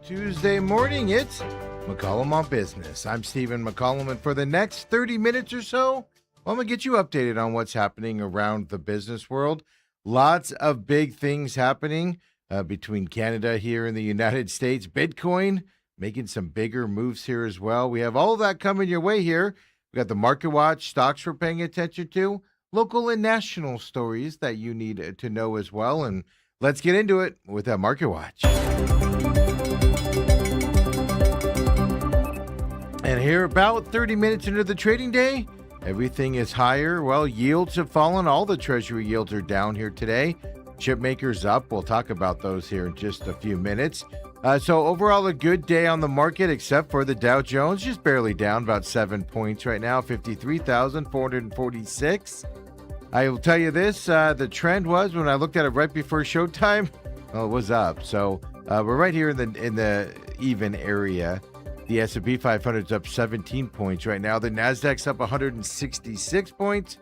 Tuesday morning, it's McCollum on Business. I'm Stephen McCollum, and for the next 30 minutes or so, I'm going to get you updated on what's happening around the business world. Lots of big things happening between Canada here and the United States. Bitcoin making some bigger moves here as well. We have all of that coming your way here. We got the Market Watch, stocks we're paying attention to, local and national stories that you need to know as well. And let's get into it with that Market Watch. And here, about 30 minutes into the trading day, everything is higher. Well, yields have fallen. All the Treasury yields are down here today. Chip makers up. We'll talk about those here in just a few minutes. So overall, a good day on the market, except for the Dow Jones, just barely down, about 7 points right now, 53,446. I will tell you this, the trend was, when I looked at it right before showtime, well, it was up. So we're right here in the even area. The S&P 500 is up 17 points right now. The Nasdaq's up 166 points,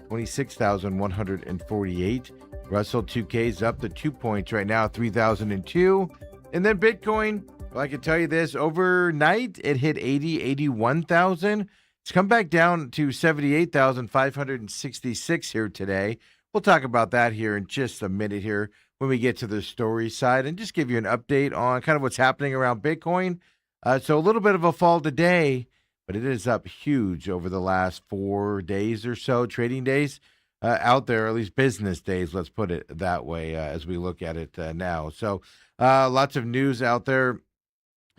26,148. Russell 2K's up to 2 points right now, 3,002. And then Bitcoin, well, I can tell you this, overnight it hit 81,000. It's come back down to 78,566 here today. We'll talk about that here in just a minute here when we get to the story side and just give you an update on kind of what's happening around Bitcoin. So a little bit of a fall today, but it is up huge over the last 4 days or so, trading days out there, at least business days, let's put it that way as we look at it now. So lots of news out there.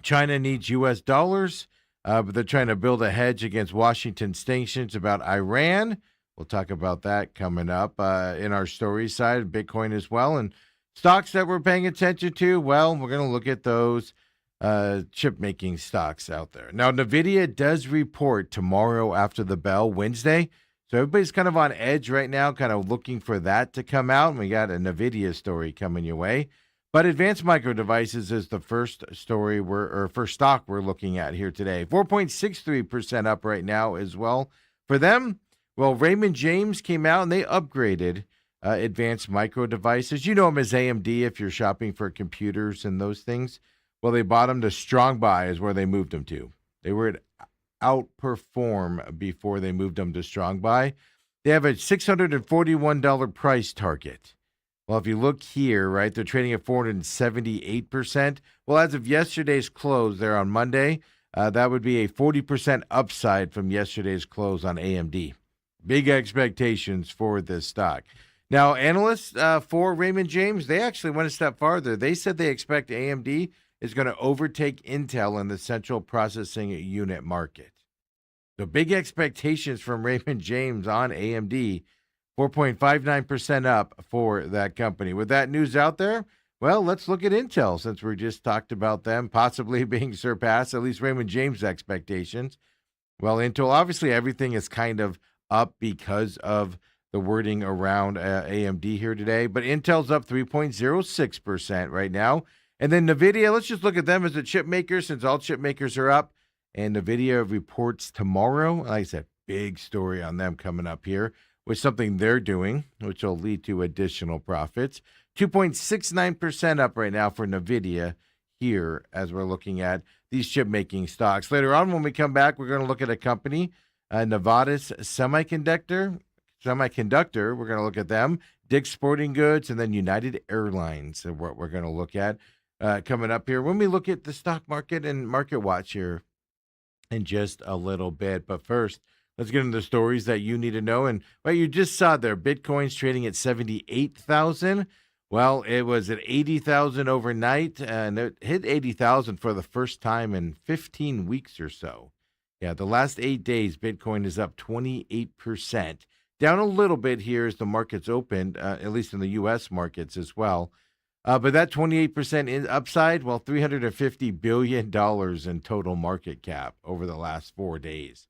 China needs U.S. dollars, but they're trying to build a hedge against Washington sanctions about Iran. We'll talk about that coming up in our story side, Bitcoin as well. And stocks that we're paying attention to, well, we're going to look at those chip-making stocks out there. Now, NVIDIA does report tomorrow after the bell, Wednesday. So everybody's kind of on edge right now, kind of looking for that to come out. And we got a NVIDIA story coming your way. But Advanced Micro Devices is the first story first stock we're looking at here today. 4.63% up right now as well. For them, well, Raymond James came out and they upgraded Advanced Micro Devices. You know them as AMD if you're shopping for computers and those things. Well, they bought them to strong buy is where they moved them to. They were at outperform before they moved them to strong buy. They have a $641 price target. Well, if you look here, right, they're trading at 478%. Well, as of yesterday's close there on Monday, that would be a 40% upside from yesterday's close on AMD. Big expectations for this stock. Now, analysts for Raymond James, they actually went a step farther. They said they expect AMD is going to overtake Intel in the central processing unit market. So big expectations from Raymond James on AMD, 4.59% up for that company. With that news out there, well, let's look at Intel since we just talked about them possibly being surpassed, at least Raymond James' expectations. Well, Intel, obviously everything is kind of up because of the wording around AMD here today, but Intel's up 3.06% right now. And then NVIDIA, let's just look at them as a chip maker since all chip makers are up. And NVIDIA reports tomorrow. Like I said, big story on them coming up here with something they're doing, which will lead to additional profits. 2.69% up right now for NVIDIA here as we're looking at these chip-making stocks. Later on when we come back, we're going to look at a company, Novartis Semiconductor. We're going to look at them. Dick's Sporting Goods, and then United Airlines are what we're going to look at. Coming up here when we look at the stock market and Market Watch here in just a little bit. But first, let's get into the stories that you need to know. And well, you just saw there, Bitcoin's trading at 78,000. Well, it was at 80,000 overnight, and it hit 80,000 for the first time in 15 weeks or so. Yeah, the last 8 days, Bitcoin is up 28%. Down a little bit here as the markets opened, at least in the U.S. markets as well. But that 28% upside, well, $350 billion in total market cap over the last 4 days.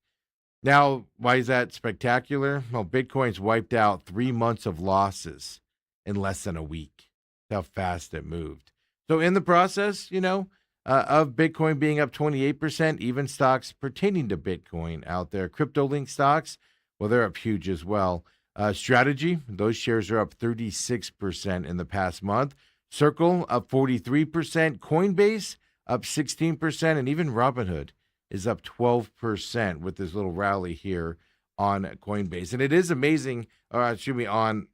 Now, why is that spectacular? Well, Bitcoin's wiped out 3 months of losses in less than a week. How fast it moved. So in the process, of Bitcoin being up 28%, even stocks pertaining to Bitcoin out there, crypto-linked stocks, well, they're up huge as well. Strategy, those shares are up 36% in the past month. Circle up 43%. Coinbase up 16%, and even Robinhood is up 12% with this little rally here on Coinbase. And it is amazing, or excuse me, on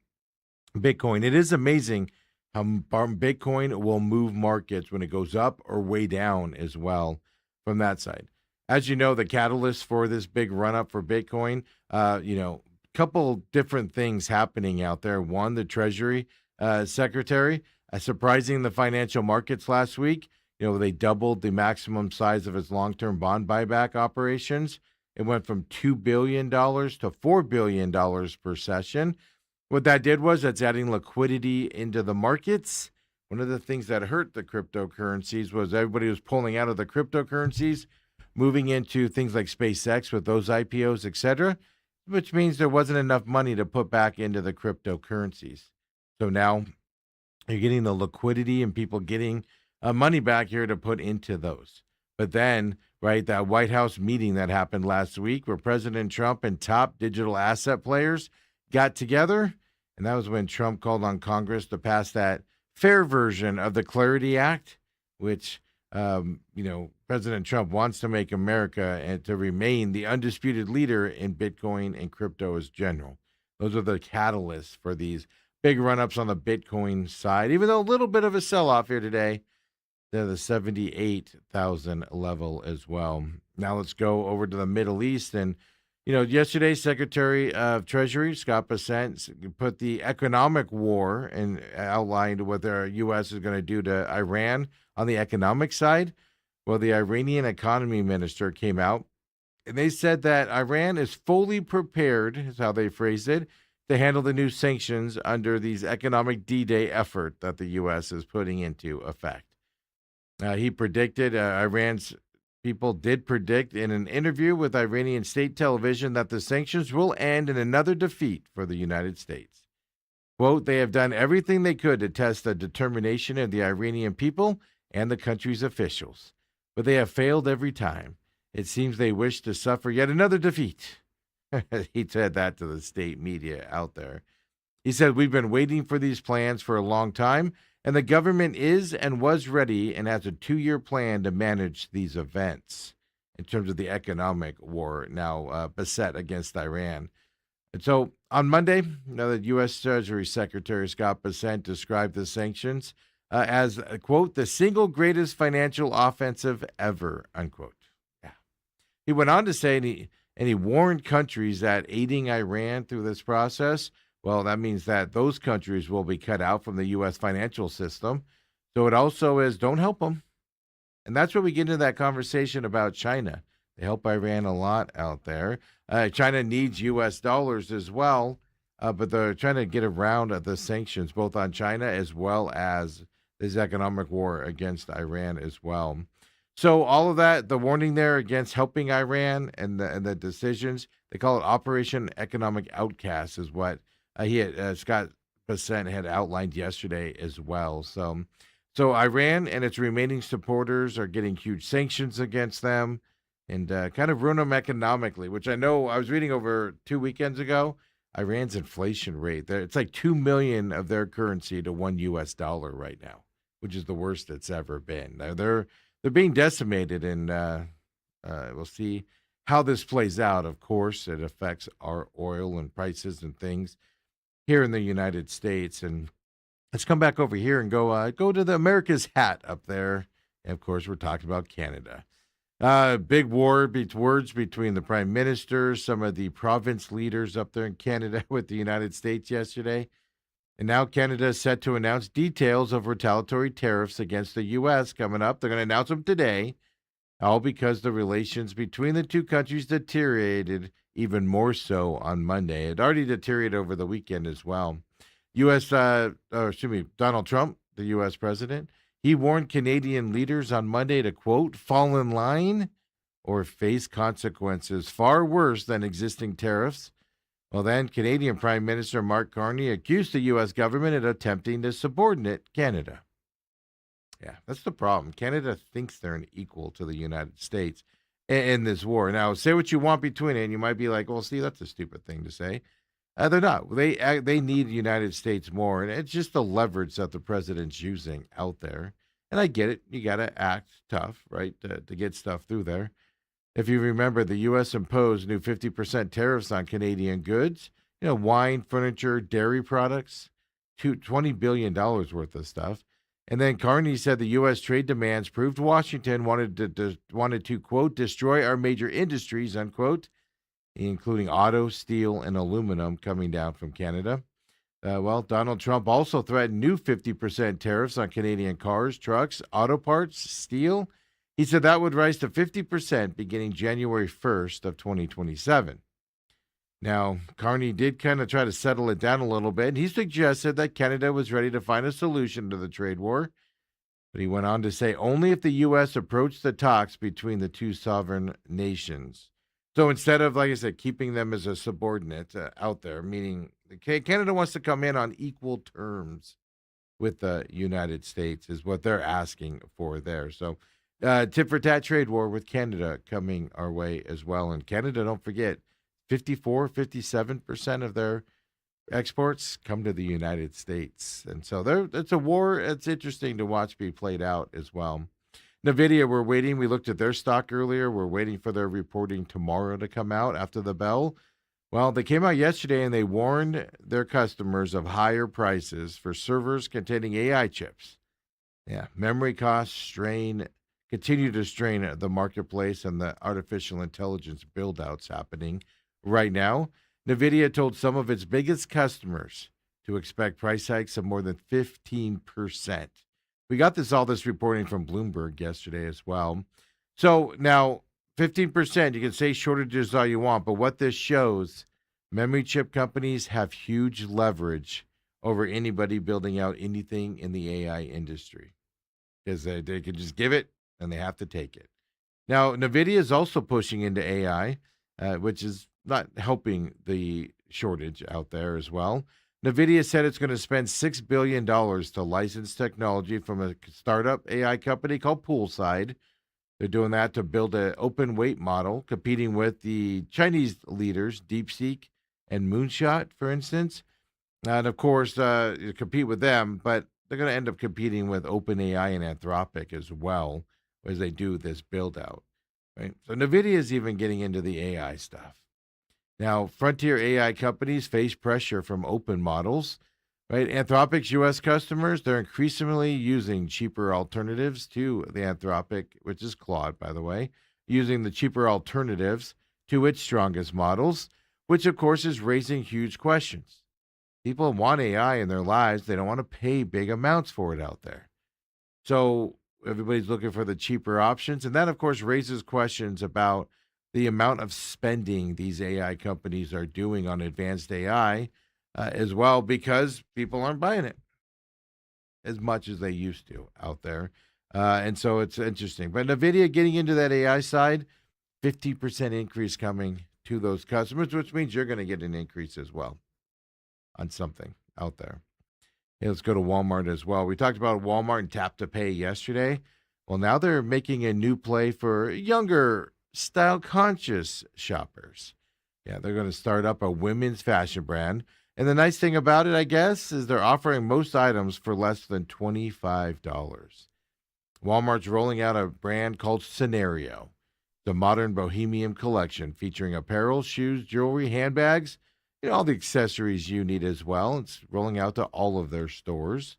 Bitcoin. It is amazing how Bitcoin will move markets when it goes up or way down as well from that side. As you know, the catalyst for this big run up for Bitcoin, couple different things happening out there. One, the Treasury Secretary surprising the financial markets last week. They doubled the maximum size of its long-term bond buyback operations. It went from $2 billion to $4 billion per session. What that did was that's adding liquidity into the markets. One of the things that hurt the cryptocurrencies was everybody was pulling out of the cryptocurrencies, moving into things like SpaceX with those IPOs, etc., which means there wasn't enough money to put back into the cryptocurrencies. So now you're getting the liquidity and people getting money back here to put into those. But then, right, that White House meeting that happened last week where President Trump and top digital asset players got together, and that was when Trump called on Congress to pass that fair version of the Clarity Act, which, President Trump wants to make America and to remain the undisputed leader in Bitcoin and crypto as general. Those are the catalysts for these big run-ups on the Bitcoin side, even though a little bit of a sell-off here today to the 78,000 level as well. Now let's go over to the Middle East. And, yesterday, Secretary of Treasury Scott Bessent put the economic war and outlined what the U.S. is going to do to Iran on the economic side. Well, the Iranian economy minister came out and they said that Iran is fully prepared, is how they phrased it, to handle the new sanctions under these economic D-Day effort that the U.S. is putting into effect. He predicted, Iran's people did predict in an interview with Iranian state television that the sanctions will end in another defeat for the United States. Quote, they have done everything they could to test the determination of the Iranian people and the country's officials, but they have failed every time. It seems they wish to suffer yet another defeat. He said that to the state media out there. He said, we've been waiting for these plans for a long time, and the government is and was ready and has a 2-year plan to manage these events in terms of the economic war now beset against Iran. And so on Monday, the U.S. Treasury Secretary Scott Bessent described the sanctions as, quote, the single greatest financial offensive ever, unquote. Yeah. He went on to say, and he warned countries that aiding Iran through this process, well, that means that those countries will be cut out from the U.S. financial system. So it also is, don't help them. And that's where we get into that conversation about China. They help Iran a lot out there. China needs U.S. dollars as well, but they're trying to get around the sanctions, both on China as well as this economic war against Iran as well. So all of that, the warning there against helping Iran and the decisions, they call it Operation Economic Outcast is what Scott Bessent had outlined yesterday as well. So Iran and its remaining supporters are getting huge sanctions against them and kind of ruin them economically, which I know I was reading over 2 weekends ago. Iran's inflation rate, it's like 2 million of their currency to $1 US right now, which is the worst it's ever been. They're being decimated, and we'll see how this plays out. Of course, it affects our oil and prices and things here in the United States. And let's come back over here and go to the America's hat up there. And of course, we're talking about Canada. Big words between the prime minister, some of the province leaders up there in Canada with the United States yesterday. And now Canada is set to announce details of retaliatory tariffs against the U.S. coming up. They're going to announce them today, all because the relations between the two countries deteriorated even more so on Monday. It already deteriorated over the weekend as well. Donald Trump, the U.S. president, he warned Canadian leaders on Monday to, quote, fall in line or face consequences far worse than existing tariffs. Well, then, Canadian Prime Minister Mark Carney accused the U.S. government of attempting to subordinate Canada. Yeah, that's the problem. Canada thinks they're an equal to the United States in this war. Now, say what you want between it, and you might be like, well, see, that's a stupid thing to say. They're not. They need the United States more, and it's just the leverage that the president's using out there. And I get it. You got to act tough, right, to get stuff through there. If you remember, the U.S. imposed new 50% tariffs on Canadian goods, wine, furniture, dairy products, $20 billion worth of stuff. And then Carney said the U.S. trade demands proved Washington wanted to, quote, destroy our major industries, unquote, including auto, steel, and aluminum coming down from Canada. Well, Donald Trump also threatened new 50% tariffs on Canadian cars, trucks, auto parts, steel. He said that would rise to 50% beginning January 1st of 2027. Now, Carney did kind of try to settle it down a little bit, and he suggested that Canada was ready to find a solution to the trade war. But he went on to say only if the U.S. approached the talks between the two sovereign nations. So instead of, like I said, keeping them as a subordinate out there, meaning Canada wants to come in on equal terms with the United States, is what they're asking for there. So, tit for tat trade war with Canada coming our way as well. And Canada, don't forget, 57% of their exports come to the United States. And so it's a war. It's interesting to watch be played out as well. NVIDIA, we're waiting. We looked at their stock earlier. We're waiting for their reporting tomorrow to come out after the bell. Well, they came out yesterday and they warned their customers of higher prices for servers containing AI chips. Yeah, memory costs continue to strain the marketplace and the artificial intelligence build-outs happening right now. NVIDIA told some of its biggest customers to expect price hikes of more than 15%. We got all this reporting from Bloomberg yesterday as well. So now 15%, you can say shortages all you want, but what this shows, memory chip companies have huge leverage over anybody building out anything in the AI industry because they can just give it and they have to take it. Now, NVIDIA is also pushing into AI, which is not helping the shortage out there as well. NVIDIA said it's going to spend $6 billion to license technology from a startup AI company called Poolside. They're doing that to build an open weight model, competing with the Chinese leaders, DeepSeek and Moonshot, for instance. And of course, you compete with them, but they're going to end up competing with OpenAI and Anthropic as well as they do this build out. Right? So NVIDIA is even getting into the AI stuff. Now, frontier AI companies face pressure from open models, right? Anthropic's U.S. customers, they're increasingly using cheaper alternatives to the Anthropic, which is Claude, by the way, using the cheaper alternatives to its strongest models, which, of course, is raising huge questions. People want AI in their lives. They don't want to pay big amounts for it out there. So everybody's looking for the cheaper options. And that, of course, raises questions about the amount of spending these AI companies are doing on advanced AI as well, because people aren't buying it as much as they used to out there. And so it's interesting. But NVIDIA getting into that AI side, 50% increase coming to those customers, which means you're going to get an increase as well on something out there. Hey, let's go to Walmart as well. We talked about Walmart and Tap to Pay yesterday. Well, now they're making a new play for younger, style-conscious shoppers. Yeah, they're going to start up a women's fashion brand. And the nice thing about it, I guess, is they're offering most items for less than $25. Walmart's rolling out a brand called Scenario, the modern bohemian collection featuring apparel, shoes, jewelry, handbags, all the accessories you need as well. It's rolling out to all of their stores.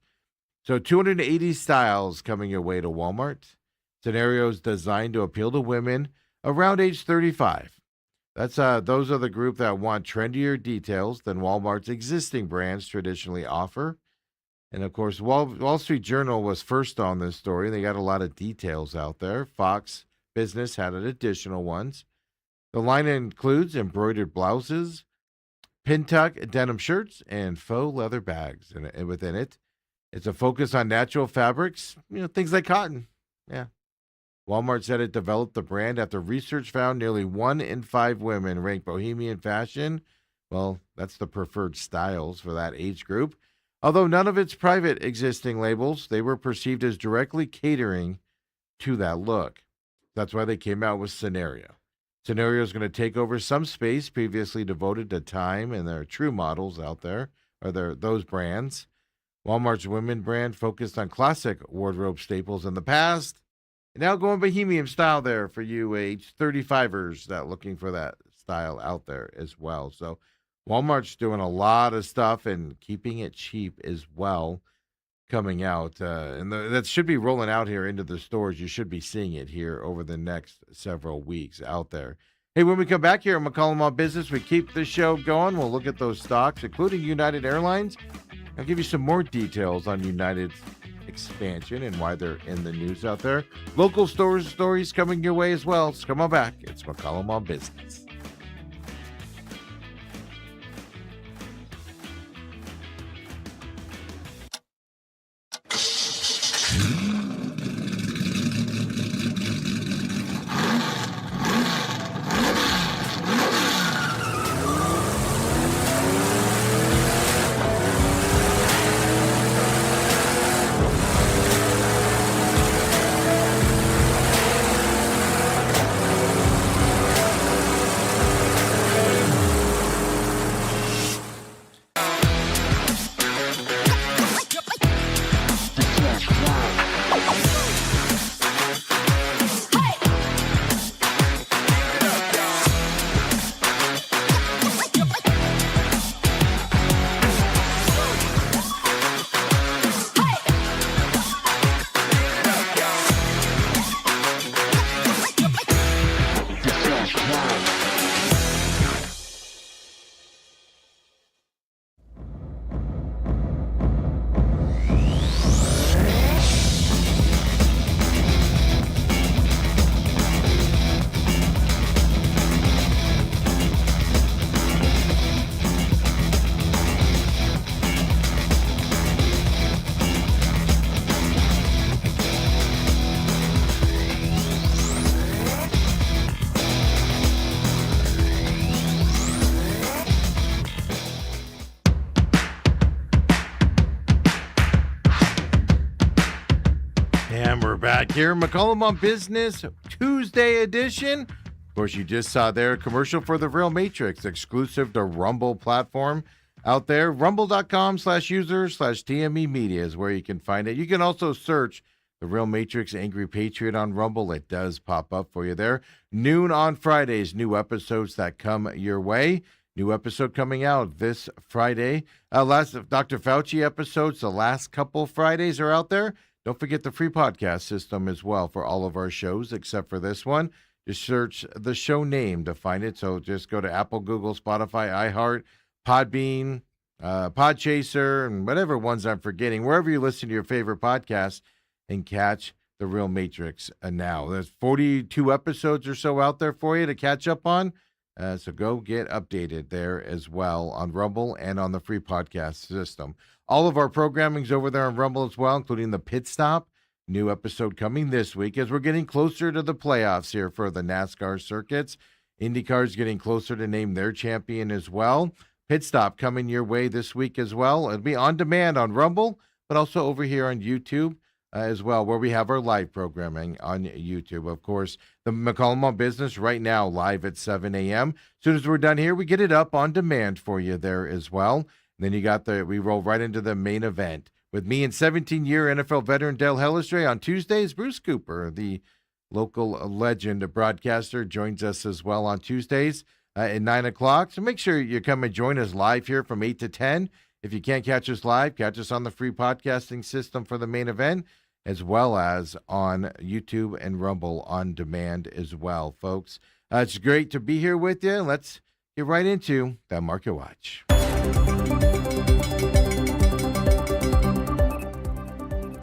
So 280 styles coming your way to Walmart. Scenarios designed to appeal to women around age 35. Those are the group that want trendier details than Walmart's existing brands traditionally offer. And of course, Wall Street Journal was first on this story. They got a lot of details out there. Fox Business had additional ones. The line includes embroidered blouses, pin tuck denim shirts, and faux leather bags. And within it, it's a focus on natural fabrics, things like cotton. Yeah. Walmart said it developed the brand after research found nearly 1 in 5 women rank bohemian fashion. Well, that's the preferred styles for that age group. Although none of its private existing labels, they were perceived as directly catering to that look. That's why they came out with Scenario. Scenario is going to take over some space previously devoted to Time and their true models out there, or those brands. Walmart's women brand focused on classic wardrobe staples in the past. And now going bohemian style there for you age 35ers that looking for that style out there as well. So Walmart's doing a lot of stuff and keeping it cheap as well coming out. That should be rolling out here into the stores. You should be seeing it here over the next several weeks out there. Hey, when we come back here at McCollum on Business, we keep the show going. We'll look at those stocks, including United Airlines. I'll give you some more details on United's expansion and why they're in the news out there. Local stories coming your way as well. So come on back. It's McCollum on Business. And we're back here, McCollum on Business Tuesday edition. Of course, you just saw there a commercial for the Real Matrix, exclusive to Rumble platform out there. Rumble.com/user/TME Media is where you can find it. You can also search the Real Matrix Angry Patriot on Rumble. It does pop up for you there. Noon on Fridays, new episodes that come your way. New episode coming out this Friday. Last Dr. Fauci episodes, the last couple Fridays are out there. Don't forget the free podcast system as well for all of our shows, except for this one. Just search the show name to find it. So just go to Apple, Google, Spotify, iHeart, Podbean, Podchaser, and whatever ones I'm forgetting, wherever you listen to your favorite podcasts, and catch The Real Matrix now. There's 42 episodes or so out there for you to catch up on. So go get updated there as well on Rumble and on the free podcast system. All of our programming's over there on Rumble as well, including the Pit Stop. New episode coming this week as we're getting closer to the playoffs here for the NASCAR circuits. IndyCar's getting closer to name their champion as well. Pit Stop coming your way this week as well. It'll be on demand on Rumble, but also over here on YouTube as well, where we have our live programming on YouTube. Of course, the McCollum on Business right now live at 7 a.m. As soon as we're done here, we get it up on demand for you there as well. And then we roll right into the main event with me and 17-year NFL veteran Dale Hellestree. On Tuesdays, Bruce Cooper, the local legend broadcaster, joins us as well on Tuesdays at 9 o'clock. So make sure you come and join us live here from 8 to 10. If you can't catch us live, catch us on the free podcasting system for the main event, as well as on YouTube and Rumble on demand as well, folks. It's great to be here with you. Let's get right into that Market Watch.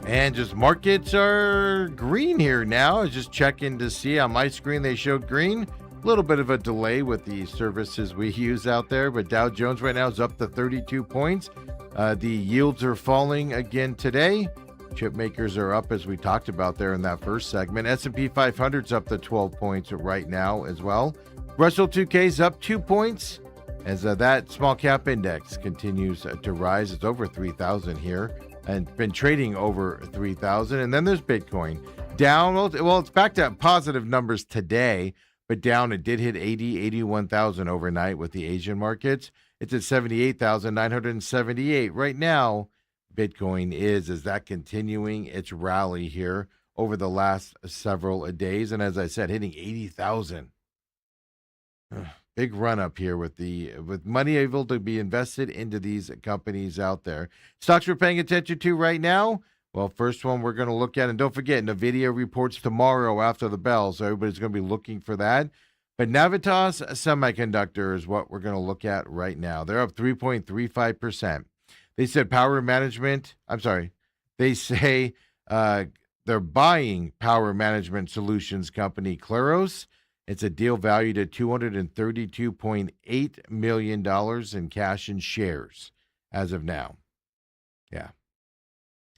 And just markets are green here now. I was just checking to see on my screen they showed green. A little bit of a delay with the services we use out there, but Dow Jones right now is up to 32 points. The yields are falling again today. Chip makers are up, as we talked about there in that first segment. S&P 500's up to 12 points right now as well. Russell 2K's up 2 points as that small cap index continues to rise. It's over 3,000 here and been trading over 3,000. And then there's Bitcoin down. Well, it's back to positive numbers today, but down. It did hit 81,000 overnight with the Asian markets. It's at 78,978 right now. Bitcoin is that continuing its rally here over the last several days. And as I said, hitting 80,000. Big run up here with money able to be invested into these companies out there. Stocks we're paying attention to right now. Well, first one we're going to look at, and don't forget, NVIDIA reports tomorrow after the bell, so everybody's going to be looking for that. But Navitas Semiconductor is what we're going to look at right now. They're up 3.35%. They said power management. I'm sorry. They say they're buying power management solutions company Claros. It's a deal valued at $232.8 million in cash and shares as of now. Yeah.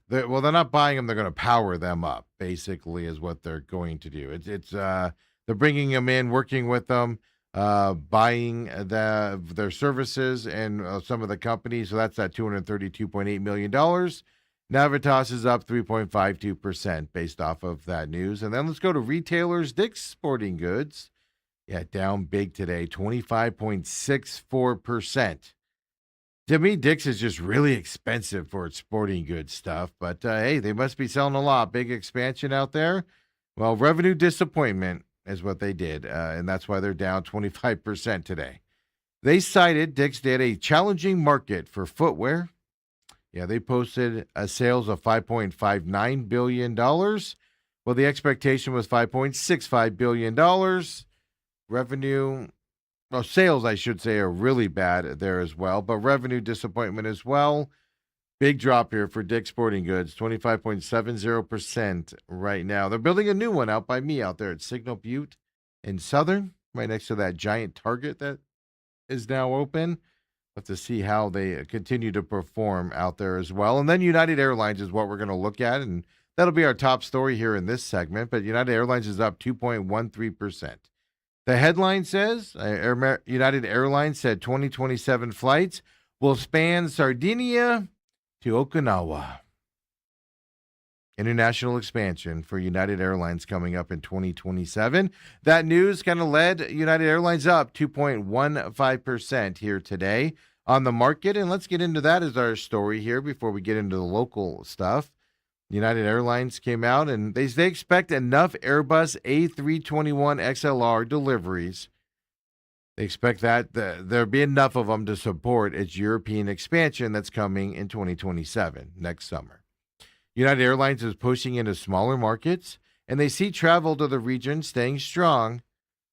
They're not buying them. They're going to power them up, basically, is what they're going to do. They're bringing them in, working with them, buying their services and some of the companies. So that's that $232.8 million. Navitas is up 3.52% based off of that news. And then let's go to retailers. Dick's Sporting Goods, down big today, 25.64%. To me, Dick's is just really expensive for its sporting goods stuff. But, hey, they must be selling a lot. Big expansion out there. Well, revenue disappointment is what they did, and that's why they're down 25% today. They cited, Dick's did, a challenging market for footwear. They posted sales of $5.59 billion. Well, the expectation was $5.65 billion. Revenue, sales, I should say, are really bad there as well, but revenue disappointment as well. Big drop here for Dick's Sporting Goods, 25.70% right now. They're building a new one out by me out there at Signal Butte in Southern, right next to that giant Target that is now open. Have to see how they continue to perform out there as well. And then United Airlines is what we're going to look at, and that'll be our top story here in this segment. But United Airlines is up 2.13%. The headline says United Airlines said 2027 flights will span Sardinia to Okinawa. International expansion for United Airlines coming up in 2027. That news kind of led United Airlines up 2.15% here today on the market. And let's get into that as our story here before we get into the local stuff. United Airlines came out and they expect enough Airbus A321 XLR deliveries. They expect that there'll be enough of them to support its European expansion that's coming in 2027, next summer. United Airlines is pushing into smaller markets, and they see travel to the region staying strong,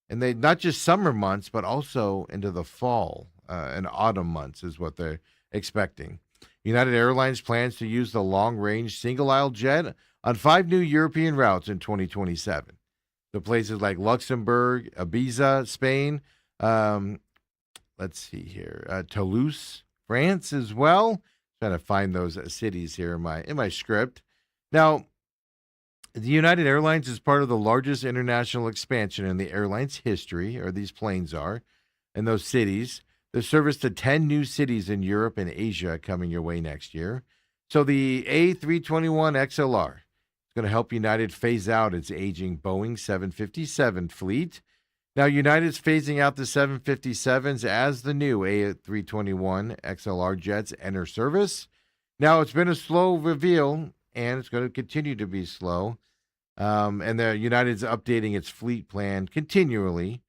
and they not just summer months, but also into the fall and autumn months is what they're expecting. United Airlines plans to use the long-range single-aisle jet on 5 new European routes in 2027. To places like Luxembourg, Ibiza, Spain, let's see here, Toulouse, France as well. Trying to find those cities here in my script. Now, the United Airlines is part of the largest international expansion in the airline's history, or these planes are, in those cities. There's service to 10 new cities in Europe and Asia coming your way next year. So the A321 XLR is going to help United phase out its aging Boeing 757 fleet. Now, United's phasing out the 757s as the new A321 XLR jets enter service. Now, it's been a slow reveal, and it's going to continue to be slow. And United's updating its fleet plan continually,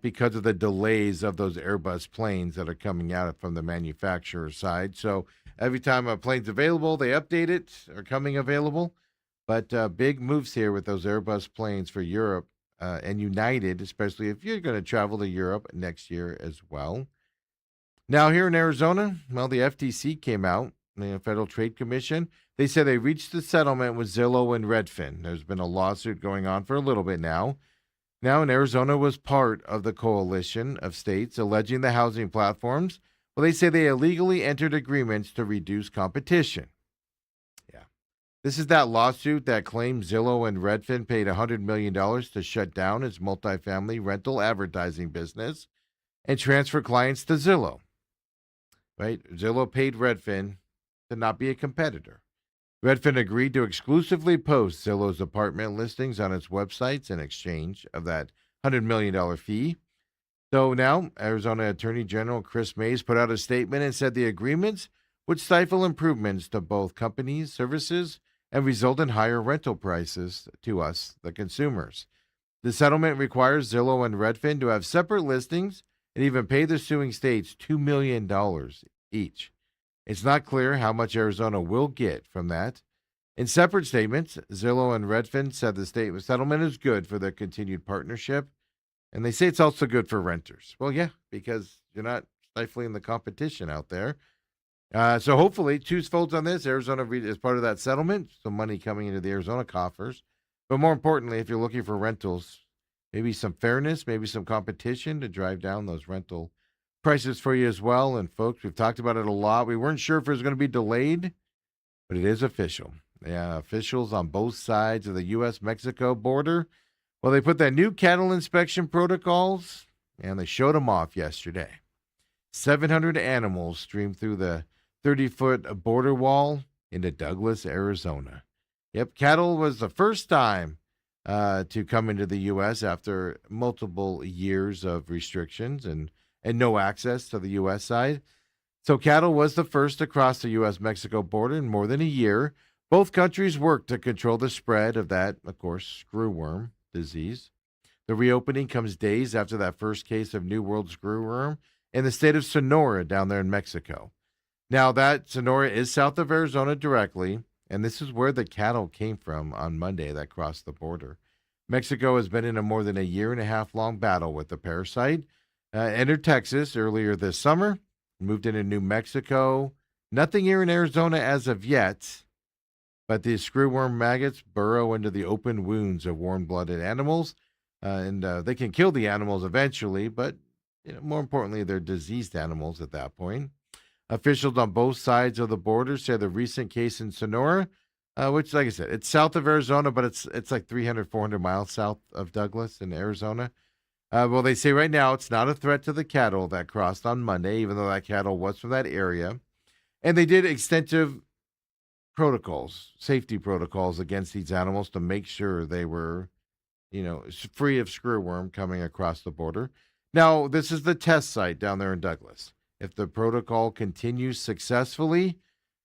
because of the delays of those Airbus planes that are coming out from the manufacturer side. So every time a plane's available, they update it, or coming available. But big moves here with those Airbus planes for Europe. And United, especially if you're going to travel to Europe next year as well. Now, here in Arizona, the FTC came out, the Federal Trade Commission. They said they reached the settlement with Zillow and Redfin. There's been a lawsuit going on for a little bit now. Now, and Arizona was part of the coalition of states alleging the housing platforms. Well, they say they illegally entered agreements to reduce competition. This is that lawsuit that claims Zillow and Redfin paid $100 million to shut down its multifamily rental advertising business and transfer clients to Zillow. Right? Zillow paid Redfin to not be a competitor. Redfin agreed to exclusively post Zillow's apartment listings on its websites in exchange of that $100 million fee. So now, Arizona Attorney General Chris Mays put out a statement and said the agreements would stifle improvements to both companies' services and result in higher rental prices to us, the consumers. The settlement requires Zillow and Redfin to have separate listings and even pay the suing states $2 million each. It's not clear how much Arizona will get from that. In separate statements, Zillow and Redfin said the state settlement is good for their continued partnership, and they say it's also good for renters. Well, yeah, because you're not stifling the competition out there. So hopefully, choose folds on this. Arizona is part of that settlement, some money coming into the Arizona coffers. But more importantly, if you're looking for rentals, maybe some fairness, maybe some competition to drive down those rental prices for you as well. And folks, we've talked about it a lot. We weren't sure if it was going to be delayed, but it is official. Yeah, officials on both sides of the U.S.-Mexico border, well, they put that new cattle inspection protocols, and they showed them off yesterday. 700 animals streamed through the 30-foot border wall into Douglas, Arizona. Yep, cattle was the first time to come into the U.S. after multiple years of restrictions and no access to the U.S. side. So cattle was the first to cross the U.S.-Mexico border in more than a year. Both countries worked to control the spread of that, of course, screwworm disease. The reopening comes days after that first case of New World screwworm in the state of Sonora down there in Mexico. Now, that Sonora is south of Arizona directly, and this is where the cattle came from on Monday that crossed the border. Mexico has been in a more than a year-and-a-half long battle with the parasite. Entered Texas earlier this summer, moved into New Mexico. Nothing here in Arizona as of yet, but the screwworm maggots burrow into the open wounds of warm-blooded animals, and they can kill the animals eventually, but more importantly, they're diseased animals at that point. Officials on both sides of the border say the recent case in Sonora, which, like I said, it's south of Arizona, but it's like 300, 400 miles south of Douglas in Arizona. Well, they say right now it's not a threat to the cattle that crossed on Monday, even though that cattle was from that area. And they did extensive protocols, safety protocols against these animals to make sure they were, free of screwworm coming across the border. Now, this is the test site down there in Douglas. If the protocol continues successfully,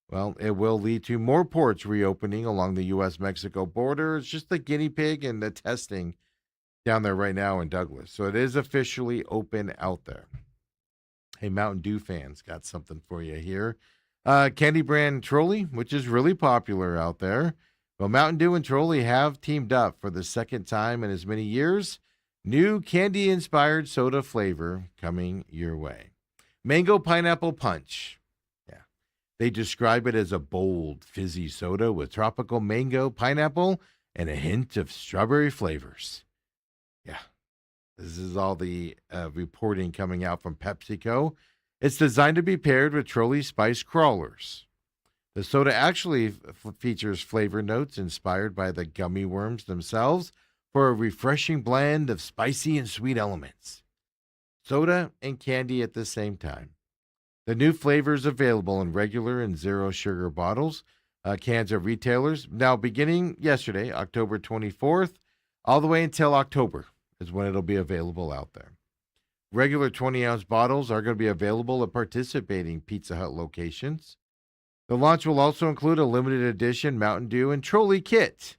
well, it will lead to more ports reopening along the U.S.-Mexico border. It's just the guinea pig and the testing down there right now in Douglas. So it is officially open out there. Hey, Mountain Dew fans, got something for you here. Candy brand Trolley, which is really popular out there. Well, Mountain Dew and Trolley have teamed up for the second time in as many years. New candy-inspired soda flavor coming your way. Mango Pineapple Punch. Yeah. They describe it as a bold, fizzy soda with tropical mango, pineapple, and a hint of strawberry flavors. Yeah. This is all the reporting coming out from PepsiCo. It's designed to be paired with Trolley Spice Crawlers. The soda actually features flavor notes inspired by the gummy worms themselves for a refreshing blend of spicy and sweet elements. Soda and candy at the same time. The new flavor is available in regular and zero sugar bottles, cans of retailers. Now, beginning yesterday, October 24th, all the way until October is when it'll be available out there. Regular 20-ounce bottles are going to be available at participating Pizza Hut locations. The launch will also include a limited edition Mountain Dew and Trolley kit.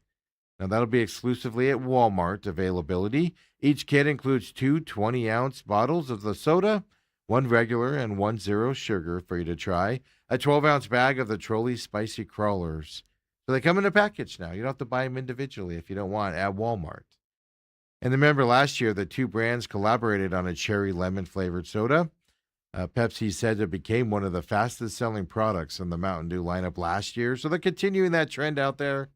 Now, that'll be exclusively at Walmart availability. Each kit includes two 20-ounce bottles of the soda, one regular and one zero sugar for you to try, a 12-ounce bag of the Trolley Spicy Crawlers. So they come in a package now. You don't have to buy them individually if you don't want at Walmart. And remember last year, the two brands collaborated on a cherry lemon flavored soda. Pepsi said it became one of the fastest selling products in the Mountain Dew lineup last year. So they're continuing that trend out there.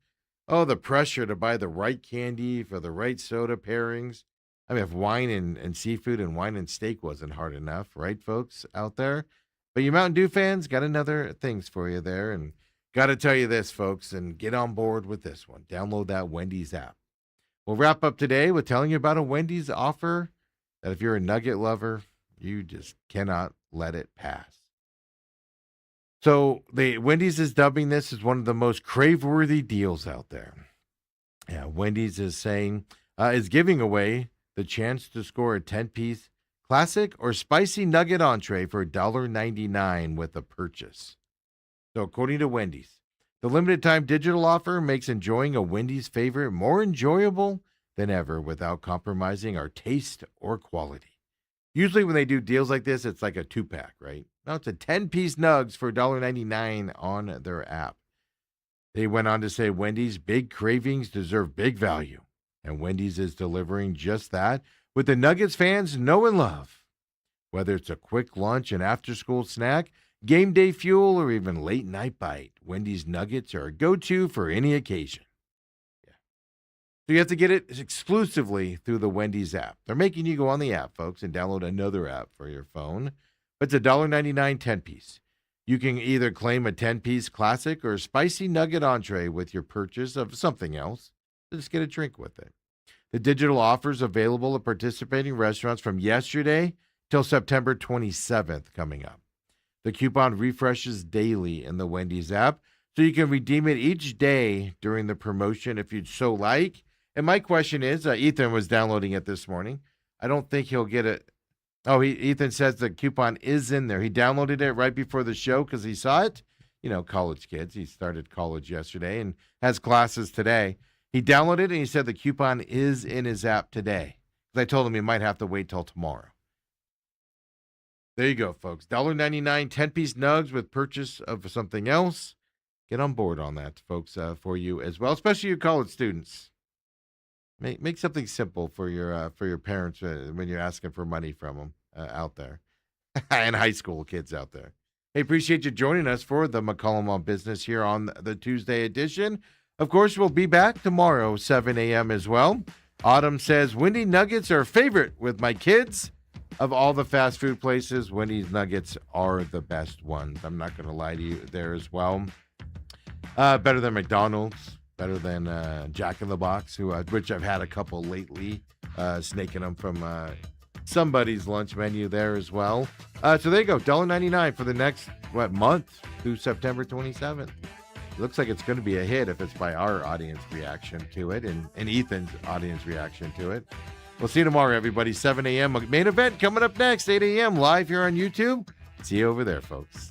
Oh, the pressure to buy the right candy for the right soda pairings. I mean, if wine and seafood and wine and steak wasn't hard enough, right, folks out there? But you Mountain Dew fans, got another things for you there. And got to tell you this, folks, and get on board with this one. Download that Wendy's app. We'll wrap up today with telling you about a Wendy's offer that if you're a nugget lover, you just cannot let it pass. So Wendy's is dubbing this as one of the most crave-worthy deals out there. Yeah, Wendy's is saying, is giving away the chance to score a 10-piece classic or spicy nugget entree for $1.99 with a purchase. So, according to Wendy's, the limited time digital offer makes enjoying a Wendy's favorite more enjoyable than ever without compromising our taste or quality. Usually, when they do deals like this, it's like a 2-pack, right? Now it's a 10-piece nugs for $1.99 on their app. They went on to say Wendy's big cravings deserve big value, and Wendy's is delivering just that with the Nuggets fans know and love. Whether it's a quick lunch, an after-school snack, game day fuel, or even late-night bite, Wendy's Nuggets are a go-to for any occasion. Yeah. So you have to get it exclusively through the Wendy's app. They're making you go on the app, folks, and download another app for your phone. But it's a $1.99 10-piece. You can either claim a 10-piece classic or spicy nugget entree with your purchase of something else. Just get a drink with it. The digital offers available at participating restaurants from yesterday till September 27th coming up. The coupon refreshes daily in the Wendy's app, so you can redeem it each day during the promotion if you'd so like. And my question is, Ethan was downloading it this morning. I don't think he'll get it. Oh, Ethan says the coupon is in there. He downloaded it right before the show because he saw it. You know, college kids. He started college yesterday and has classes today. He downloaded it and he said the coupon is in his app today. I told him he might have to wait till tomorrow. There you go, folks. $1.99 10-piece nugs with purchase of something else. Get on board on that, folks, for you as well, especially you college students. Make something simple for your parents when you're asking for money from them out there, and high school kids out there. Hey, appreciate you joining us for the McCollum on Business here on the Tuesday edition. Of course, we'll be back tomorrow, 7 a.m. as well. Autumn says, Wendy Nuggets are favorite with my kids. Of all the fast food places, Wendy's Nuggets are the best ones. I'm not going to lie to you there as well. Better than McDonald's, better than Jack in the Box, which I've had a couple lately, snaking them from somebody's lunch menu there as well. So there you go, $1.99 for the next, month through September 27th. It looks like it's going to be a hit if it's by our audience reaction to it and Ethan's audience reaction to it. We'll see you tomorrow, everybody, 7 a.m. Main event coming up next, 8 a.m. live here on YouTube. See you over there, folks.